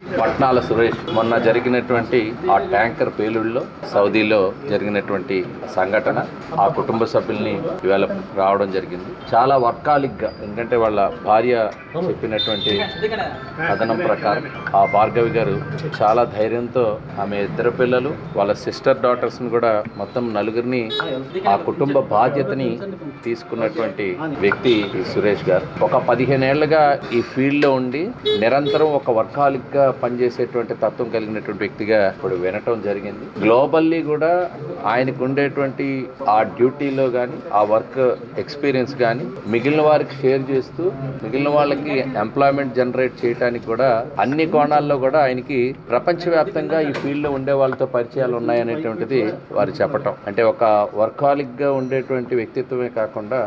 పట్నాల సురేష్ మొన్న జరిగినటువంటి ఆ ట్యాంకర్ పేలుడులో సౌదీలో జరిగినటువంటి సంఘటన ఆ కుటుంబ సభ్యుల్ని ఇవాళ రావడం జరిగింది. చాలా వర్కాలిక్గా, ఎందుకంటే వాళ్ళ భార్య చెప్పినటువంటి కథనం ప్రకారం ఆ భార్గవి గారు చాలా ధైర్యంతో ఆమె ఇద్దరు పిల్లలు వాళ్ళ సిస్టర్ డాటర్స్ని కూడా మొత్తం నలుగురిని ఆ కుటుంబ బాధ్యతని తీసుకున్నటువంటి వ్యక్తి సురేష్ గారు. ఒక 15 ఏళ్లుగా ఈ ఫీల్డ్లో ఉండి నిరంతరం ఒక వర్కాలిక్గా పనిచేసేటువంటి తత్వం కలిగినటువంటి వ్యక్తిగా ఇప్పుడు వినటం జరిగింది. గ్లోబల్లీ కూడా ఆయనకు ఉండేటువంటి ఆ డ్యూటీలో కానీ ఆ వర్క్ ఎక్స్పీరియన్స్ కానీ మిగిలిన వారికి షేర్ చేస్తూ మిగిలిన వాళ్ళకి ఎంప్లాయ్మెంట్ జనరేట్ చేయడానికి కూడా అన్ని కోణాల్లో కూడా ఆయనకి ప్రపంచవ్యాప్తంగా ఈ ఫీల్డ్లో ఉండే వాళ్ళతో పరిచయాలు ఉన్నాయనేటువంటిది వారు చెప్పటం. అంటే ఒక వర్కాలిక్గా ఉండేటువంటి వ్యక్తిత్వమే కాకుండా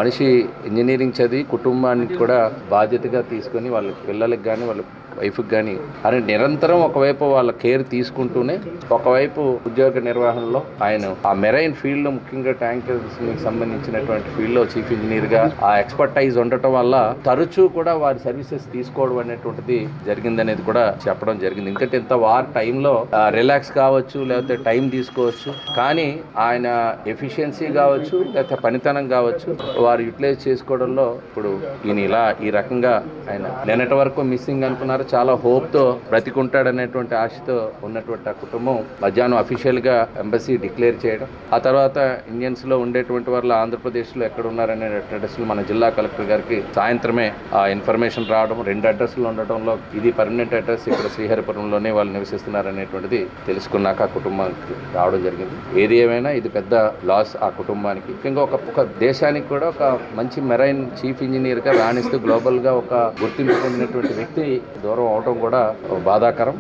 మనిషి ఇంజనీరింగ్ చదివి కుటుంబానికి కూడా బాధ్యతగా తీసుకొని వాళ్ళ పిల్లలకి కానీ వాళ్ళ వైఫ్కి కానీ అని నిరంతరం ఒకవైపు వాళ్ళ కేర్ తీసుకుంటూనే ఒకవైపు ఉద్యోగ నిర్వహణలో ఆయన ఆ మెరైన్ ఫీల్డ్లో ముఖ్యంగా ట్యాంకర్స్కి సంబంధించినటువంటి ఫీల్డ్లో చీఫ్ ఇంజనీర్గా ఆ ఎక్స్పర్టైజ్ ఉండటం వల్ల తరచూ కూడా వారి సర్వీసెస్ తీసుకోవడం అనేటువంటిది జరిగిందనేది కూడా చెప్పడం జరిగింది. ఎందుకంటే ఇంత వార్ టైంలో రిలాక్స్ కావచ్చు, లేకపోతే టైం తీసుకోవచ్చు, కానీ ఆయన ఎఫిషియన్సీ కావచ్చు లేకపోతే పనితనం కావచ్చు వారు యూటిలైజ్ చేసుకోవడంలో ఇప్పుడు ఈయన ఇలా ఈ రకంగా ఆయన నిన్నటి వరకు మిస్సింగ్ అనుకున్నారు. చాలా హోప్తో బ్రతికుంటాడనేటువంటి ఆశతో ఉన్నటువంటి ఆ కుటుంబం మధ్యాహ్నం అఫీషియల్గా ఎంబసీ డిక్లేర్ చేయడం, ఆ తర్వాత ఇండియన్స్లో ఉండేటువంటి వాళ్ళు ఆంధ్రప్రదేశ్లో ఎక్కడ ఉన్నారనే అడ్రస్లు మన జిల్లా కలెక్టర్ గారికి సాయంత్రమే ఆ ఇన్ఫర్మేషన్ రావడం, 2 అడ్రస్లు ఉండటంలో ఇది పర్మనెంట్ అడ్రస్, ఇక్కడ శ్రీహరిపురంలోనే వాళ్ళు నివసిస్తున్నారనేటువంటిది తెలుసుకున్నాక ఆ కుటుంబానికి రావడం జరిగింది. ఏది ఏమైనా ఇది పెద్ద లాస్ ఆ కుటుంబానికి, ముఖ్యంగా ఒక దేశానికి కూడా ఒక మంచి మెరైన్ చీఫ్ ఇంజనీర్గా రాణిస్తూ గ్లోబల్గా ఒక గుర్తింపు పొందినటువంటి వ్యక్తి దూరం అవడం కూడా బాధాకరం.